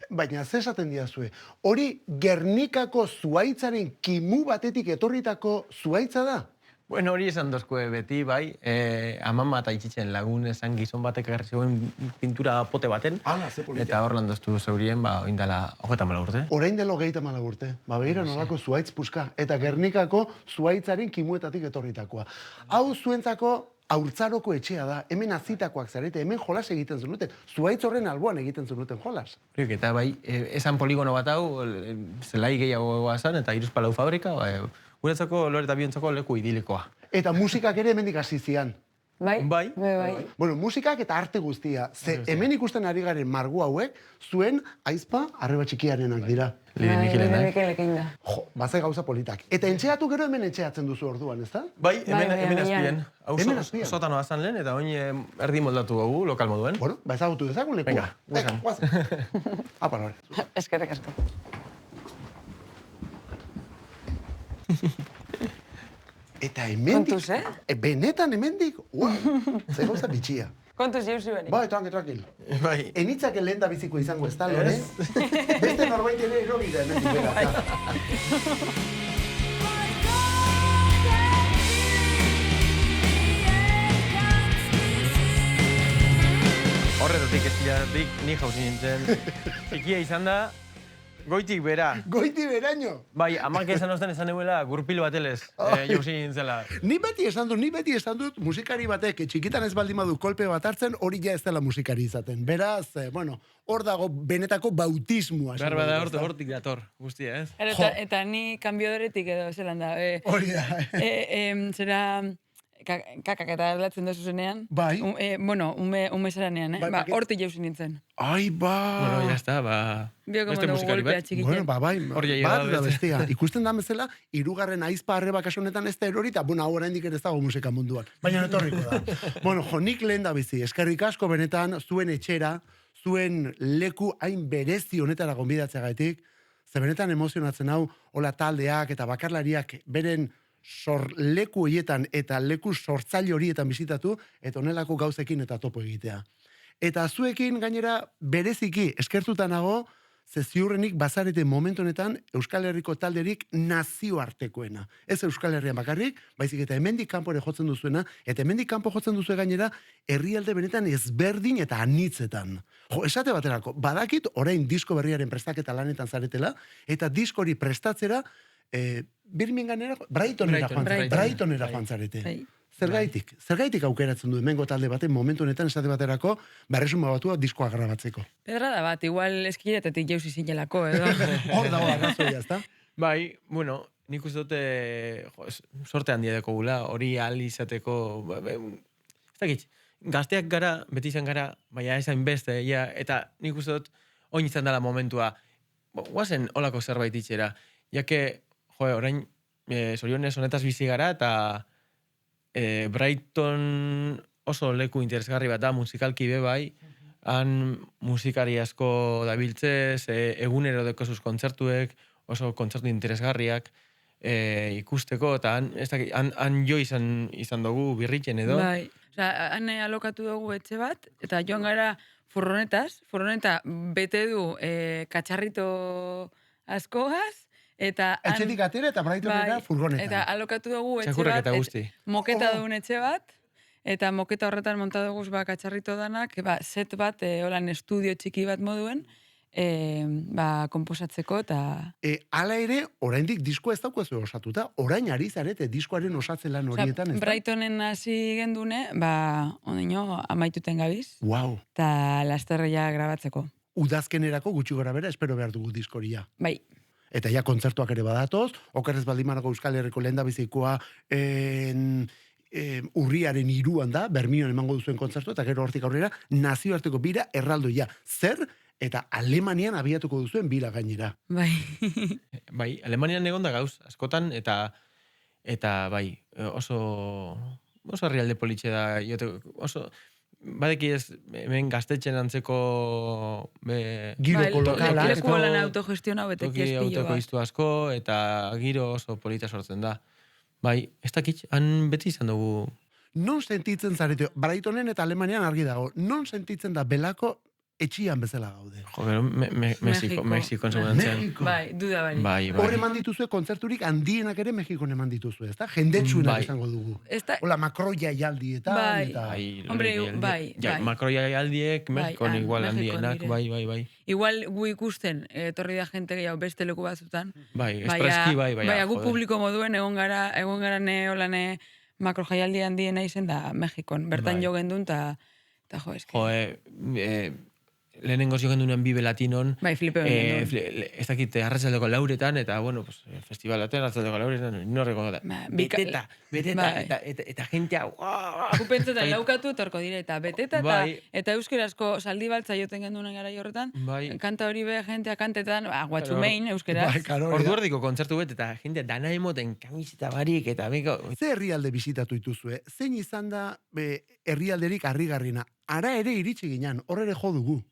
Baina, ze esaten diazue, hori Gernikako zuaitzaren kimu batetik etorritako zuaitza da? Bueno, hori esan dozkue beti, bai, amama eta itxitzen lagun esan gizon batek egarri zegoen pintura pote baten, Hala, ze polita. eta hor landoztu zeurien, oindala 34 urte. Orain dela 34 urte. Begira nolako zuaitz puska. Eta Gernikako zuaitzaren kimuetatik etorritakoa. Hau zuentzako haurtzaroko etxea da. Hemen azitakoak zarete, hemen jolas egiten zenuten. Zuaitz horren alboan egiten zenuten jolas. Eta bai, esan poligono bat hau, zelai gehiago zan, eta Hiruzpalau fabrika, guretzako lore eta biontzako leku idilikoa. Eta musikak ere hemendik hasi zian. Bai. Bueno, musikak eta arte guztia. Ze hemen ikusten ari garen margu hauek, zuen aizpa arreba txikiarenak dira. Mikelekin da. Jo, baze gauza politak. Eta entxeatu gero hemen entxeatzen duzu orduan, ezta? Bai, hemen azpien. Hau Hemen azpian. sotanoa zan lehen, eta oin erdi moldatu dugu lokal moduen. Bueno, ezagutu dezagun lekua. Venga, guazan. guazen. Apa, nore. Eskerrik asko. Eta hemendik... Kontuz, Benetan hemendik? Ua, ze gauza bitxia. Kontuz jeuzi beni. Bai, tranquil. Bai. Enitzak lehen da biziko izango ez da, Lore? Beste norbait ere erori da hemendik bera. Horretatik ez diratik, ni jauzi nintzen. Txikia izan da, goitik bera. Goiti beraino. Bai, amak esan osten esan eguela gurpil batelez jauzi nintzela. Ni beti esan dut musikari batek txikitan ez baldin badu kolpe bat hartzen, hori ja ez dela musikari izaten. Beraz, bueno, hor dago benetako bautismoa. Behar bada hortik dator, guztia, ez? Eta ni kanbiodoretik edo zelan da. Hori da. Zera... Kakak eta aldatzen dozu zenean. Bai. Bueno, ume zeranean, Bai, hortik jauzi nintzen. Ai, ba... Bueno, ya está, beste musikari bat. Bueno, bai, Hor jaio bat da da beste. bestia. Ikusten da bezala, hirugarren aizpa arreba kasu honetan ez da erori, eta bueno, hau oraindik ere ez dago musika munduan. Baina etorriko da. Bueno, jo, nik lehen da bizi, eskerrik asko benetan, zuen etxera, zuen leku hain berezi honetara gonbidatzeagatik, ze benetan emozionatzen hau, hola taldeak eta bakarlariak beren leku horietan eta leku sortzaile horietan bizitatu, eta honelako gauzekin eta topo egitea. Eta zuekin gainera bereziki eskertuta nago, ze ziurrenik bazarete momentu honetan Euskal Herriko talderik nazioartekoena. Ez Euskal Herrian bakarrik, baizik eta hemendik kanpo ere jotzen duzuena, eta hemendik kanpo jotzen duzu gainera herrialde benetan ezberdin eta anitzetan. Jo, esate baterako, badakit orain disko berriaren prestaketa lanetan zaretela, eta diskori prestatzera Birminghamera, Brightonera joan zarete. Zergaitik aukeratzen du hemengo talde baten momentu honetan esate baterako berresuma batua diskoa grabatzeko. Pedrada bat, igual eskiretatik jauzi zinelako, edo. Hor dago arrazoia, ezta? Bai, bueno, nik uste dute sorte handia deko gula, hori ahal izateko, ez dakit, gazteak gara, beti izan gara, baina esain beste, eta nik uste dut oin izan dela momentua, guazen olako zerbait itxera, jake, orain, zorionez honetaz bizi gara, eta Brighton oso leku interesgarri bat da, musikalki be bai, han musikari asko dabiltzez, egunero dekozuz kontzertuek, oso kontzertu interesgarriak ikusteko, eta han jo izan dugu birritzen edo. Bai, han alokatu dugu etxe bat, eta joan gara furgoneta bete du katxarrito askoaz, eta... Etxetik atera eta Brightonera furgonetan. Eta alokatu dugu etxe bat, moketa duen etxe bat, eta moketa horretan monta dugu katxarrito danak, set bat, holan estudio txiki bat moduen, komposatzeko eta... Hala ere, oraindik diskoa ez daukazu osatuta, orain ari zarete diskoaren osatze lan horietan, ez da? Brightonen hasi gendune, ondino amaituten gabiz. Wow. Eta lasterreia grabatzeko. Udazkenerako gutxi gora bera, espero behar dugu diskoria. Bai. Eta ja kontzertuak ere badatoz, okerrez baldimanago Euskal Herriko lehen da bizikoa urriaren 3 da, Bermion emango duzuen kontzertu, eta gero hortik aurrera nazioarteko bira erraldoia. Zer? Eta Alemanian abiatuko duzuen bira gainera. Bai. Bai, Alemanian egon da gauz, askotan, eta bai, oso herrialde politxe da, oso... Badeki ez, hemen gaztetxen antzeko... Giroko lokala. Leku lan autogestiona beteki toki autokoiztu asko, eta giro oso polita sortzen da. Bai, ez dakit, han beti izan dugu... Non sentitzen zarete, Brightonen eta Alemanian argi dago, non sentitzen da belako etxian bezala gaude. Jo, gero Mexikon segurantzean. Mexiko. Bai, duda bari. Bai, Hor bai. eman dituzue kontzerturik handienak ere Mexikon eman dituzue, ezta? Jendetsuenak Bai. esango dugu. Esta, Hola, makro jaialdietan, Bai. eta... Hombre, jaialdiek. bai. Makroialdiek, Bai, Mexikon igual Mexikon handienak, dire. bai. igual gu ikusten, etorri da jente gehiago beste leku batzutan. Bai, espreski, bai. Baina gu joder. publiko moduen egon gara holane makro jaialdi handiena izen da Mexikon. Bertan Bai. jo gendun, eta jo, eske. Jo, lehenengo zio gendunean Vive Latinon, Bai, flipe gendun. ez dakit, arratsaldeko lauretan, eta, bueno, pues, festivalaten arratsaldeko lauretan, norreko da. Beteta, Bai. eta jentea, Gu pentsetan laukatu etorko dire, eta beteta, Bai. eta euskarazko saldi baltza joten gendunen gara horretan, Bai. kanta hori be jentea kantetan, guatxumein euskaraz. Bai, karo, hori da. Ordu erdiko kontzertu bet, eta jentea dana emoten kamiseta barik, eta beko... Ze herrialde bisitatu dituzue? Zein izan da herrialderik harrigarrina? Ara ere iritsi ginen, hor ere jo dugu.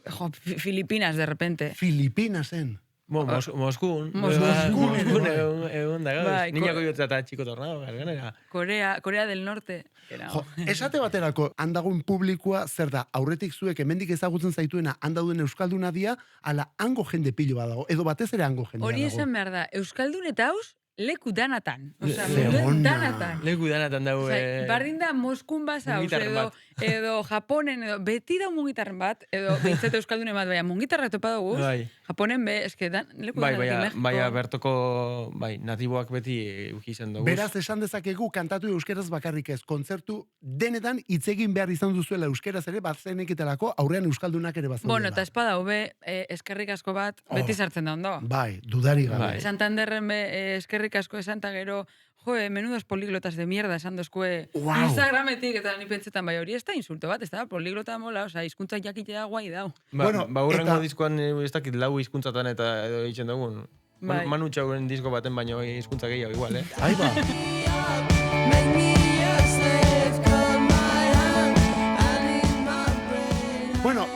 Jo, Filipinas, de repente. Filipinasen. Moskun. Moskun Egun da, gauz. Bai, Niñako jotza eta txiko tornado, garganera. Korea del Norte. Era. Jo, esate baterako handagun publikoa zer da, aurretik zuek hemendik ezagutzen zaituena handauden euskalduna dia, ala hango jende pilo badago, edo batez ere hango jendea Hori dago. esan behar da, euskaldun eta haus, leku danatan. Osea, Leona. mundu danatan. Leku danatan dago... Osea, bardin da Moskun bazauz, Mungitarren edo, bat. edo Japonen, edo beti da mungitarren bat, edo bintzete euskaldunen bat, baina mungitarra topa dugu, Bai. Japonen be, eske leku Bai, danatik Mexiko. baina bertoko, natiboak beti uki izan dugu. Beraz, esan dezakegu kantatu euskeraz bakarrik ez, kontzertu denetan hitz egin behar izan duzuela euskeraz ere, bat zeneketelako aurrean euskaldunak ere bazaudela. Bueno, eta espada hobe, eskerrik asko bat, beti sartzen da ondo. Bai, dudari gabe. Bai. Santanderren be, eskerrik asko esan, eta gero, menudos poliglotas de mierda esan dozkue Wow. Instagrametik, eta ni pentsetan, bai, hori ez da insulto bat, ez da, poliglota mola, osea, hizkuntzak jakitea guai dau. Bueno, urrengo eta- diskoan ez dakit lau hizkuntzatan eta edo egiten dugun. Bai. Manu Txauren disko baten baino hizkuntza gehiago igual, eh? Ahí va. Make me your slave, cut my hand, and in my brain. Bueno,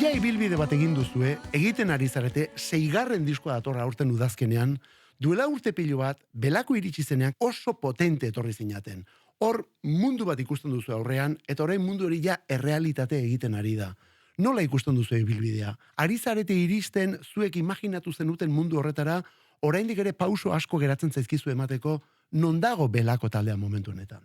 ja ibilbide bat egin duzue, egiten ari zarete, 6. diskoa datorra aurten udazkenean, duela urte pilo bat, belako iritsi zenean oso potente etorri zinaten. Hor mundu bat ikusten duzu aurrean, eta orain mundu hori ja errealitate egiten ari da. Nola ikusten duzu ibilbidea? Ari zarete iristen zuek imaginatu zenuten mundu horretara, oraindik ere pauso asko geratzen zaizkizu emateko, non dago belako taldea momentu honetan?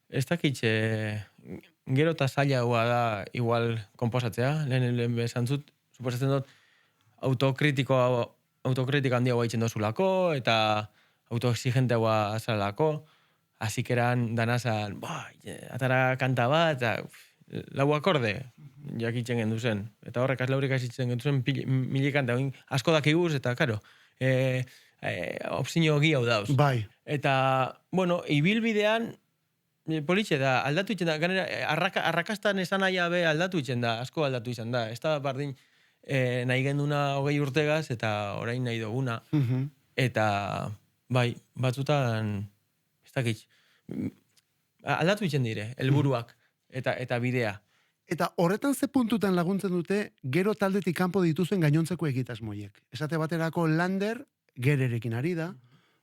Ez dakit, gero eta zailagoa da igual komposatzea, lehen esan zut, suposatzen dut, autokritika handiagoa itzen dozulako, eta autoexigenteagoa azalako, azikeran danazan, atara kanta bat, eta lau akorde jakitzen gendu zen. Eta horrek laurik asitzen gendu zen, mili kanta, asko dakiguz, eta karo, opzio hau dauz. Bai. Eta, bueno, ibilbidean, politxe da, aldatu itzen da, ganera, arrakastan esan nahi be aldatu itzen da, asko aldatu izan da. Ez da, bardin, nahi genduna 20 urtegaz, eta orain nahi duguna. Eta, bai, batzutan, ez dakit, aldatu itzen dire, helburuak eta bidea. Eta horretan ze puntutan laguntzen dute, gero taldetik kanpo dituzuen gainontzeko egitasmoiek. Esate baterako Lander, gererekin ari da,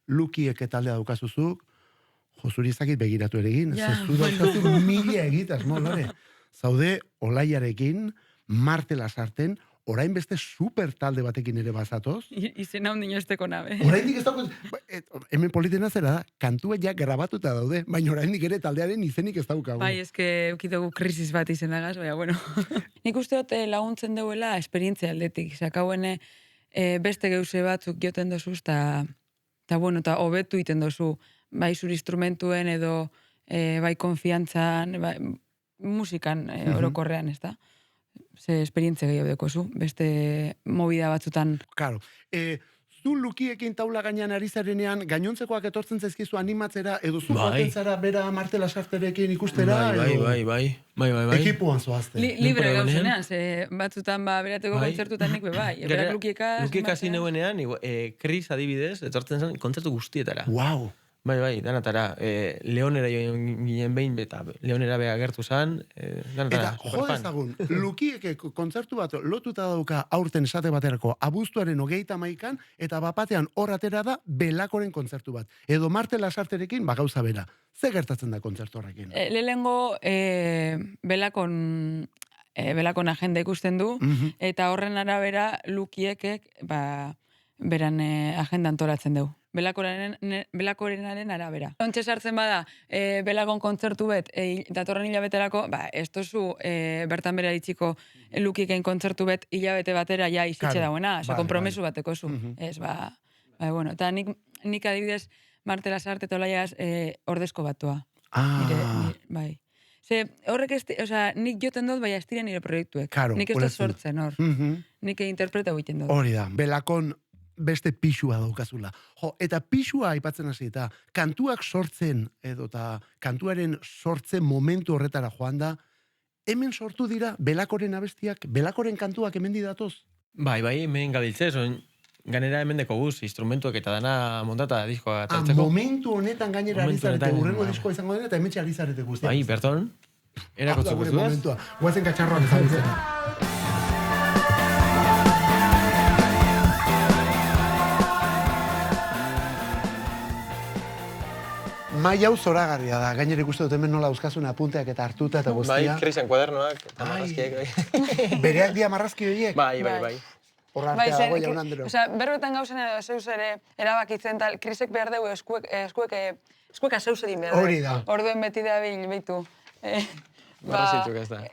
Lukiek taldea daukazuzuk, Josuri ezakit begiratu ere egin, Ja, zezu daukazu 1000 egitasmo, lore. Zaude, Olaiarekin, Marte Lasarten, orain beste super talde batekin ere bazatoz. Izena hundino esteko nabe. Oraindik ez dago, hemen politena zera da, kantua ja grabatuta daude, baina oraindik ere taldearen izenik ez daukagu. Bai, eske eukitugu krisis bat izenagaz, baina, bueno. Nik uste dut laguntzen duela esperientzia aldetik. Zakauen beste geuse batzuk joten dozuz, eta bueno, eta hobetu iten dozu, bai zure instrumentuen edo bai konfiantzan, bai, musikan orokorrean, ez da? Ze esperientzia gehiago dekozu, beste movida batzutan. Claro. Zu Lukiekin taula gainean ari zarenean, gainontzekoak etortzen zaizkizu animatzera, edo zu Bai. joaten zara bera Marte Lasarterekin ikustera, edo Bai. ekipuan zoazte. Libre Nik gauzenean, ze batzutan berateko Bai. kontzertutan nik be bai. Berak lukiekaz. Lukiek hasi neuenean, Chris adibidez, etortzen zen kontzertu guztietara. Wow. Bai, danatara. Leonera joan ginen behin, eta Leonera beha gertu zen, danatara, Eta, jo superfan. dezagun, Lukieke kontzertu bat lotuta dauka aurten esate baterako abuztuaren 31an, eta bapatean hor atera da Belakoren kontzertu bat. Edo Marte Lasarterekin, gauza bera. Ze gertatzen da kontzertu horrekin? Lehengo belakon belakon agenda ikusten du, eta horren arabera Lukiekek, beran agenda antolatzen dugu. Belakorenaren arabera. Ontxe sartzen bada, belakon kontzertu bet, datorren hilabeterako, ez tozu bertan bera itxiko Lukieken kontzertu bet hilabete batera ja izitxe dauena, kompromesu bateko zu. Ez, bueno, eta nik adibidez, Marte Lasarte eta Olaiaz ordezko batua. Bai. Ze, horrek nik joten dut, bai astira nire proiektuek. Nik ez dut sortzen hor. Nik interpreta egiten dut. Hori da, belakon beste pixua daukazula. Eta pixua aipatzen hasi eta kantuak sortzen, eta kantuaren sortzen momentu horretara joan da, hemen sortu dira belakoren abestiak, belakoren kantuak hemen didatoz? Bai, hemen gabiltzez, ganera hemen deko guz, instrumentuak eta dana montata diskoa ataltzeko. Momentu honetan gainera arizarete, urrengo diskoa izango dena, eta hemetxe arizarete guztiak. Bai, berton, erakotzuko zuaz. Momentua, guazen katxarroak ezagutzen. Mai hau zoragarria da, gainera ikusten dut hemen nola euskazun apunteak eta hartuta eta guztia. Bai, Krisen kuadernoak eta marrazkiek. Bereak dia marrazki horiek? Bai. Horra artea dago jaun Andro. Berbetan gauzen edo zeus ere erabakitzen tal, Krisek behar dugu eskuek azeus edin behar. Hori da. Orduen beti da behitu. Marrazitzuk ez da.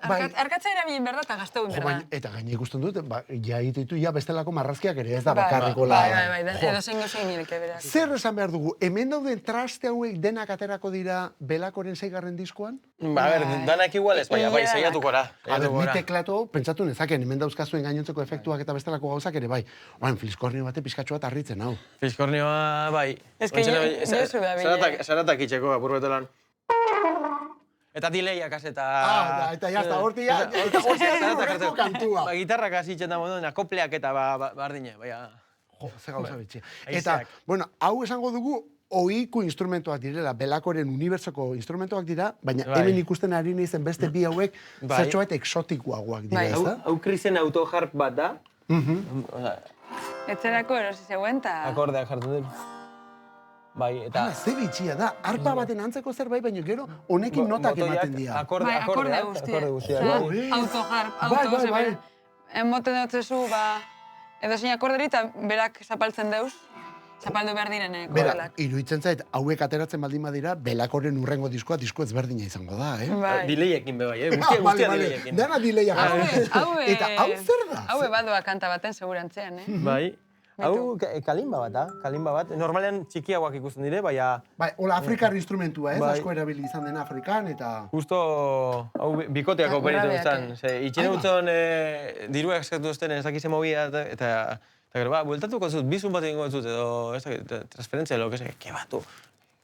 Arkatza erabilin behar da eta gazteu behar da. Eta gaine ikusten dut, ja ititu bestelako marrazkiak ere, ez da bakarrikola. Bai, edo zein gozein nireke berak. Zer esan behar dugu, hemen dauden traste hauek denak aterako dira belakoren 6. diskoan? Danak igual ez, bai, saiatukora. Ni teklatu, pentsatu nezaken, hemen dauzkazuen gainontzeko efektuak eta bestelako gauzak ere, bai. Oain, fliskornio bate pizkatxo bat harritzen, hau. Fliskornioa, bai. Ez que jozu da bile. Zaratak itxeko, apur betelan. Eta dileiak azeta... Eta jazta, horti horreko kantua. Gitarrak azitzen da moduen, akopleak eta bardine, bai. Ze gauza betxe. Eta, bueno, hau esango dugu, ohiko instrumentuak direla, belakoren unibertsoko instrumentuak dira, baina hemen ikusten ari naizen beste bi hauek zertxoet eksotikoagoak dira, ez da? Hau Krisen autoharp bat da. Etzerako erosi zegoen eta... Akordeak jartu dut. Bai, eta... Ze bitxia da, arpa baten antzeko zerbait, baina gero honekin notak ematen dira. Akorde guztiak. Autoharp. Emoten dutzezu, edo zein akorderi eta berak zapaltzen deuz. Zapaldu behar direne korrelak. Iruditzen zait, hauek ateratzen baldin badira, belakoren urrengo disko ezberdina izango da, Dileiekin be bai, guztia dileiekin. Dana dileia jarri. Eta hau zer da? Hau badoa kanta baten segurantzean, Bai. Hau kalimba bat, normalean txikiagoak ikusten dire, baina... Bai, hola Afrikar instrumentua, asko erabili izan den Afrikan, eta... Justo, hau bikoteako operitu duztan. Itxene gutzen diruak eskatu duzten ez dakize mobia, eta gero, bueltatuko zut, bizun bat egingo zut, edo, ez da, transferentzia, lo que se, ke batu.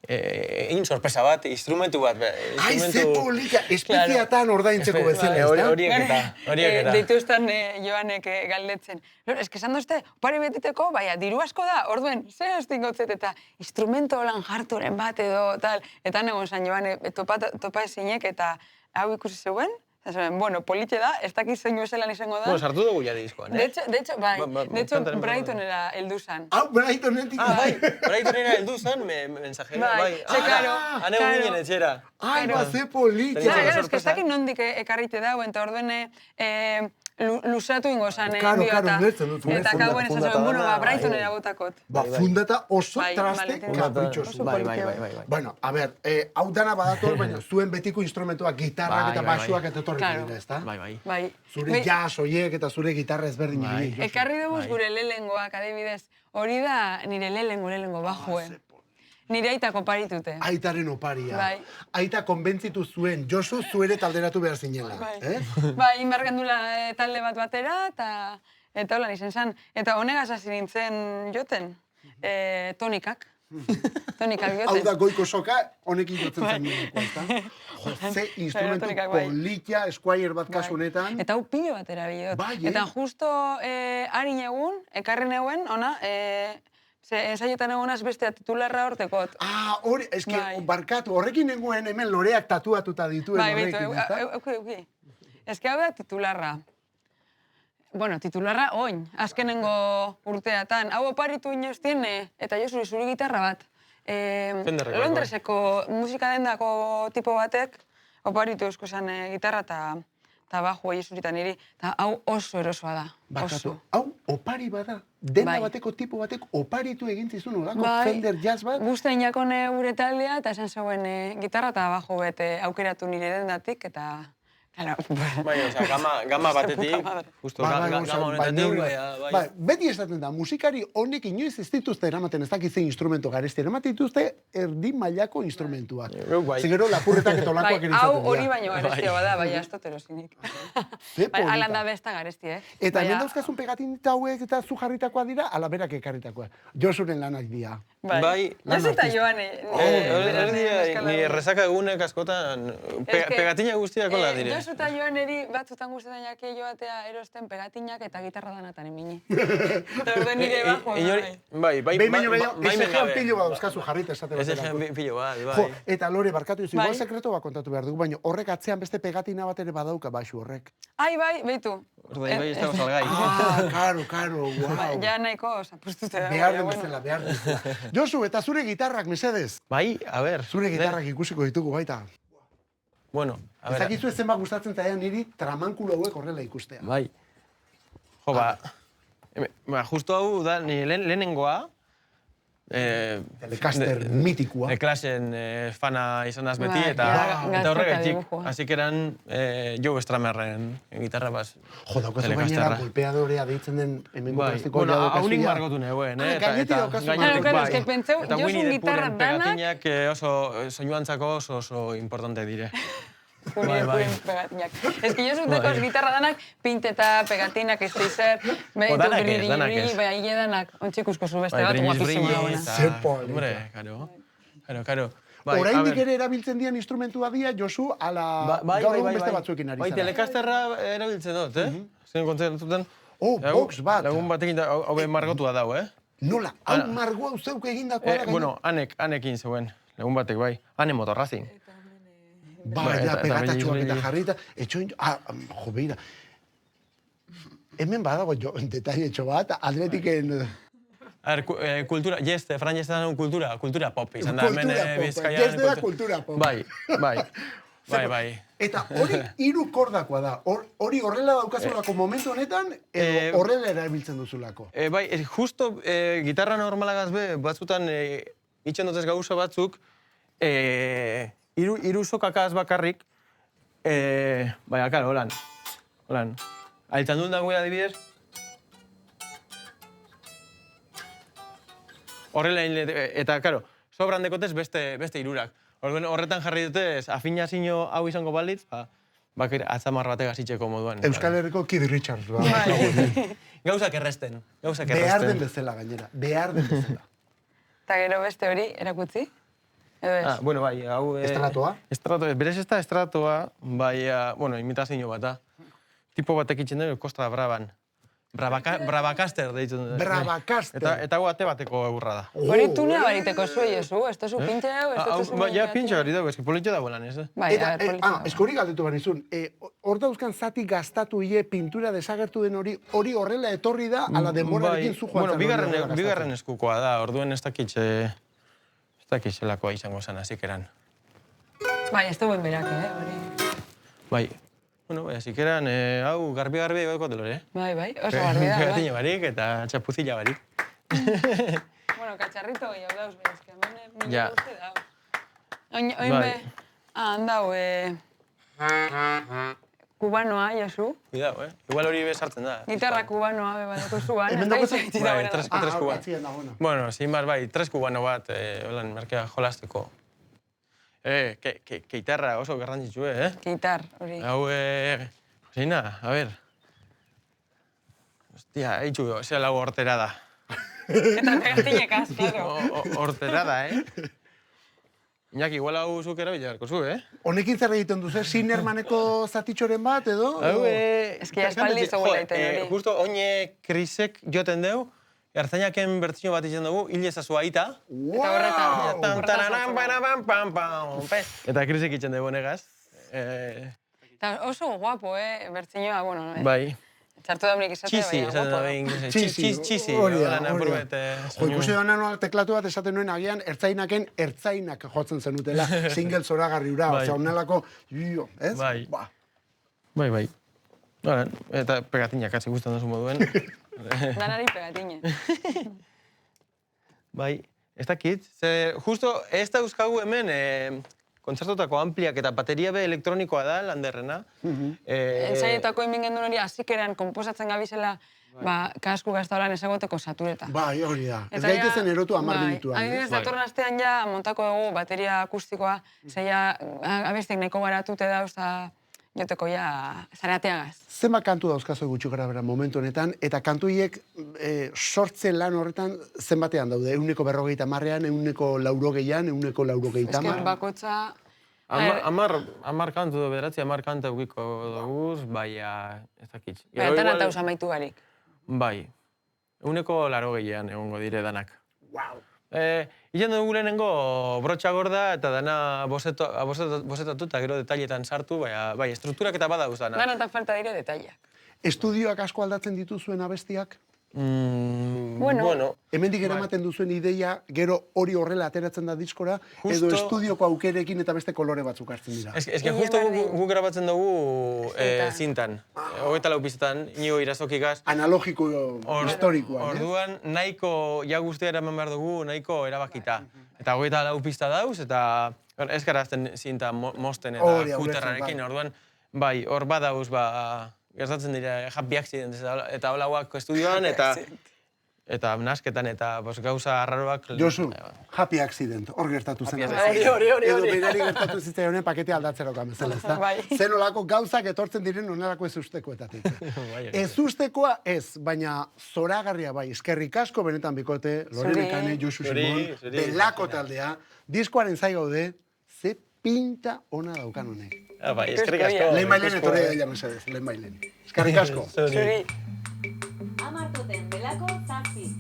Egin sorpresa bat, instrumentu bat. Ai, ze polika, espeziatan ordaintzeko bezala, ez da? Horiek eta. Dituzten Joanek galdetzen. Eske esan duzte, pari betiteko, baina, diru asko da, orduen, zer hostin gotzet, eta instrumento holan jarturen bat edo, tal. Eta negon zan Joane, topa ezinek, eta hau ikusi zeuen, bueno, politxe da, ez dakiz zein bezelan izango da. Bueno, sartu dugu ja diskoan, De hecho, Brightonera heldu zan. Brightonetik. Bai, Brightonera heldu zan, mensajero, bai. Claro. Hane ginen etxera. Ai, ze politxe. Claro, ez que ez dakit nondik ekarrite dago, eta orduen lusatu ingo zan, Claro, ulertzen dut. Eta kauen esan zuen, bueno, Brightonera botakot. Fundata oso traste kapritxosu. Bai. Bueno, a ber, hau dana badator, baina zuen betiko instrumentuak, gitarrak eta baixuak eta etorriko dira, ezta? Bai. Zure jazz oiek eta zure gitarra ezberdin horiek. Ekarri duguz gure lehengoak, adibidez, hori da nire lehengo bajue. Nire aita koparitute. Aitaren oparia. Bai. Aita konbentzitu zuen, Josu zuere talderatu behar zinela. Bai, inbargendula talde bat batera, eta holan izen zan. Eta honegaz hasi nintzen joten, tonikak. Tonikak joten. Hau da goiko soka, honekin jotzen zen nireko, ezta? Ze instrumentu politia, Squire bat kasu honetan. Eta hau pilo bat erabilot. Bai, Eta justo harin egun, ekarren eguen, ona, ensaietan egonaz bestea titularra hortekot. Hori, eski, barkatu, horrekin nengoen hemen loreak tatuatuta dituen horrekin, ezta? Euki. Eski hau da titularra. Bueno, titularra oin, azkenengo urteatan. Hau oparitu inoztien, eta jo zuri gitarra bat. Londreseko musika dendako tipo batek, oparitu eusko zen gitarra eta bajo eizurita niri, eta hau oso erosoa da. Barkatu, Oso. hau opari bada, denda Bai. bateko tipo batek oparitu egin zizun, olako Bai. Fender Jazz bat, Gusten jakone gure taldea, eta esan zegoen gitarra eta bajo bete aukeratu nire dendatik, eta... Claro, Bai, osea, gama batetik, Puta madre. justo Bai, gama osea, honetatik, bai, bai. beti esaten da, musikari honek inoiz ez dituzte eramaten, ez dakit zein instrumento garesti, eramaten dituzte erdi mailako instrumentuak. Bai. Zigero lapurretak eta bai, olakoak ere hau izaten hori dira. baino garestia bada, bai, astotero zinik. Ze Bai, alan polita. da besta garesti, Eta hemen Baina- dauzkazun pegatinita hauek eta zu jarritakoa dira, ala berak ekarritakoa. Josuren lanak dira. Bai. Josu eta Joan, Ni resaka egunek askotan, pegatina guztiak hola dire. Josu eta Joaneri batzutan gustetan jake joatea erosten pegatinak eta gitarra danatan emini. Eta orduan nire bajo. Bai, Behin baino gehiago, esejean pilo bat dauzkazu jarrita esate Ez baterako. egen pilo bat, Jo, bai. eta Lore, barkatu duzu, igual Bai. sekreto bat kontatu behar dugu, baina horrek atzean beste pegatina bat ere badauka baxu horrek. Ai, bai, beitu. Orduan, bai, ez dago salgai. Karo, guau. Ja nahiko zapustute da. Behar baina, den bueno. bezala, behar den bezala. Josu, eta zure gitarrak, mesedez. Bai, a ber. Zure gitarrak ikusiko ditugu baita. Bueno, a Ez ber. dakizu ezen bat gustatzen zaidan niri tramankulo hauek horrela ikustea. Bai. Jo, justo hau da, ni lehenengoa, Telecaster mitikua. klasen fana izan az beti, Bai, eta ja, eta horregatik, gazteta dibujua. hasi keran Joe Stramerren gitarra bas. Jo, daukazu gainera Telecasterra. golpeadorea deitzen den hemengo Bai, plastiko bueno, daukazu haunik ja. margotu neuen, Ah, gainetik daukazu. Claro, eske pentseu, Eta Josu Winnie the gitarra Poohen danak- pegatinak oso, soinuantzako oso importante dire. Bai, bai. pegatinak. Ez que Josu tekoz gitarra danak, pinteta, pegatinak, ez zer, danak ez, danak ez. bai, hile danak, ontsi ikusko zu beste Bai, bat, brilliz, guapísimo brilliz, dagoena. eta- Ze polita. Hombre, karo. Bai, a Oraindik ber. ere erabiltzen dian instrumentua dia, Josu, ala gaur egun beste batzuekin ari Bai, zara. Telecasterra erabiltzen dut, Zen kontzertutan. Oh, box bat. Lagun batekin da, hau margotua dau, Nola, hau margo hau zeuk egindakoa da gainera? Bueno, anekin zeuen, lagun batek, bai. Ane motorrazin. Bai, eta- ja, eta pegatatxoak brilliz, eta brilliz. jarrita, etxoin, jo, beira. Hemen badago jo, detailetxo bat, atletiken... A ver, kultura, jeste, Fran jeste da kultura pop izan da. Kultura hemen, pop, Bizkaian jeste da kultura pop. Bai. Eta hori hiru kordakoa da. Hori horrela daukazulako momentu honetan, edo horrela erabiltzen duzulako. Bai, justo gitarra normalagaz be, batzutan itxen dutez gauza batzuk, hiru sokakaz bakarrik, bai, akar, holan. Altzan dut dagoela adibidez, horrela, eta, karo, sobran dekotez beste hirurak. Horretan jarri dutez, afinazio hau izango balitz, bakir atzamar batek hasitzeko moduan. Euskal Herriko Kid Richards. Ba. Gauzak erresten. Behar den bezala gainera, behar den bezala. Eta gero beste hori erakutzi? Edo ez? Bueno, bai, hau... Estratoa? Berez ez da estratoa, bai, bueno, imitazio bat da. Tipo batek itzen dugu, Kostra Braban. Bravacaster deitzen dut. Bravacaster. Eta hau ate bateko egurra da. Hori tunea bariteko zuei, Josu, ez tozu pintxe hau, ez tozu... Ja, pintxa hori dago, eski politxo dago lan, ez? Bai, Eta, a ber, politxo. eskori galdetu behar nizun, hor dauzkan zati gastatu ie pintura desagertu den hori horrela etorri da, ala denborarekin zu joan Bueno, zen hori horrela bigarren gastatzen. eskukoa da, orduen ez dakitxelakoa izango zen, hasik eran. Bai, ez duen berak, hori. Bai, bueno, bai, hasik eran, hau garbi-garbi egoko delore, Bai, oso garbi da, bai. Pegatine barik eta txapuzilla barik. Bueno, katxarrito gehiago dauz, behaz, que hemen Ja. guzti dau. Oin Bai. be, handau, kubanoa, Josu. Cuidao, igual hori bezartzen da. Gitarra kubanoa, be, badako zuan. Hemen dago zen? Bai, tres Ah, kuban. atzian dagoena. Bueno, sin más, bai, tres kubano bat, holan, merkea jolasteko. Keitarra oso garrantzitsu, Gitar, hori. Hau, Joseina, a ver. Hostia, haitxu, zea lau hortera da. Eta pegatinekaz, claro. Hortera da, Iñaki, igual hau zuk erabilarko zu, Honekin zer egiten duzu, Sinnermaneko zatitxoren bat, edo? Hau, Eski aspaldi ez dugu egiten hori. Justo, oine krisek joten deu, Ertzainaken bertzio bat izan dugu, hil ezazu aita. Eta horretan. Tan, tararam, parabam, pam, pam, pe. Eta krisek itzen dugu negaz. Eta oso guapo, bertzinoa, bueno, Bai. Txartu daunik izatea, Txisi, baina esaten da guapo. behin. Txisi, Txisi. hori da, Holan hori da. apurbet, Jo, ikusi dena nola teklatu bat esaten nuen agian ertzainak jotzen zenutela single zoragarri ura, Bai. osea, onelako, ez? Bai. Ba. Bai. Holan, eta pegatinak atzi guztan duzu moduen. Danari pegatine. Bai, ez dakit. Ze, justo, ez da euskagu hemen kontzertotako ampliak eta bateria be elektronikoa da, landerrena. Ensaietako hemen gendun hori, azikeran komposatzen gabizela, kasku gaztaulan ezagoteko satureta. Bai, hori da. Ez Eta ja, gaitezen erotu 10 minutuan. Adibidez, datorren astean ja montako dugu bateria akustikoa, zeia abestek nahiko garatute dauz, eta joteko ja zarateagaz. Zenbat kantu dauzkazu gutxi gara bera momentu honetan, eta kantuiek sortze lan horretan zenbatean daude? 150ean, 180ean, 180 Eske bakotza... Amar kantu do bederatzi, 10 kanta eukiko doguz, baina ez dakit. Eta natauz amaitu barik. Bai, 180ean egongo dire danak. Wow. Ilen dugu lehenengo brotxa gorda eta dana bosetatu eta gero detailetan sartu, bai, estrukturak eta badauz dana. Danatan falta dire detaileak. Estudioak asko aldatzen dituzuen abestiak? Bueno. Hemendik eramaten duzuen ideia, gero hori horrela ateratzen da diskora, edo estudioko aukerekin eta beste kolore batzuk hartzen dira. Eske justo gu grabatzen dugu zintan. 24 pizetan, Inigo Irazokigaz. Analogiko historikoa. Orduan, nahiko ja guztia eraman behar dugu, nahiko erabakita. Eta 24 pista dauz, eta ez gara azten zinta mosten eta kuterrarekin. Orduan, bai, hor badauz, gertatzen dira happy accidents eta holauak estudioan, eta nasketan eta gauza arraroak... Josu, happy accident, hor gertatu zen. Hori. Edo berari gertatu zitzaion pakete aldatzerokan bezala, ezta? Bai. Zen olako gauzak etortzen diren onelako ezustekoetatik. Ezustekoa ez, baina zoragarria bai, eskerrik asko benetan bikote, Lorene Kane, Josu Simon, Belako taldea, diskoaren zai gaude, ze pinta ona daukan honek. Bai, eskerrik asko. Lehen bailen etorri daia mesedez, lehen bailen. Eskerrik asko. Zuri. Amartoten Belako zazpi.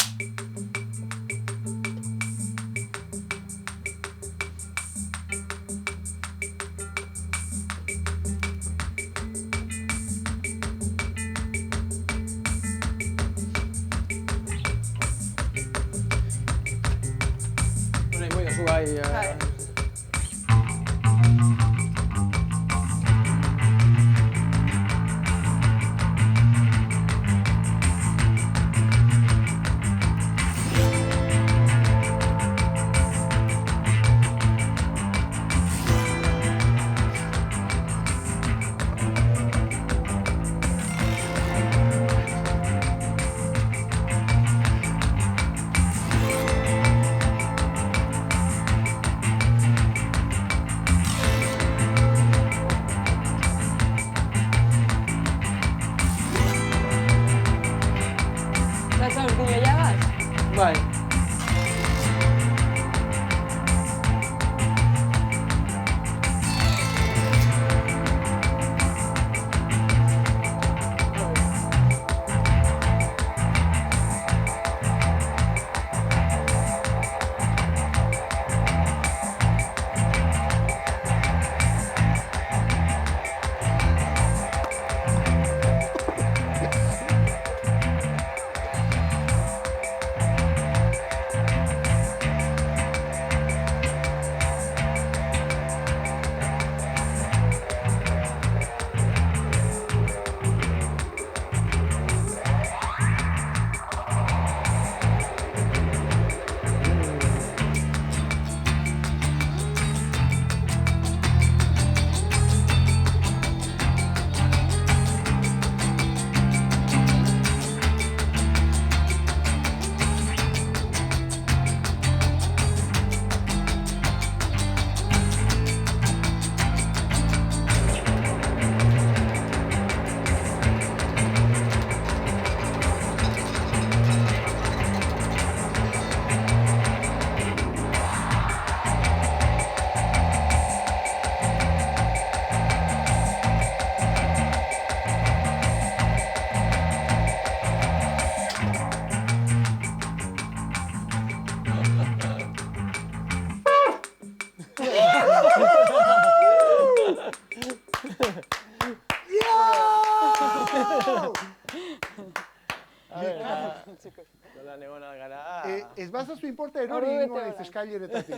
Latza urkile jabaz? Bai. zu importa erori Ordu bete ingo naiz holan. eskaileretatik.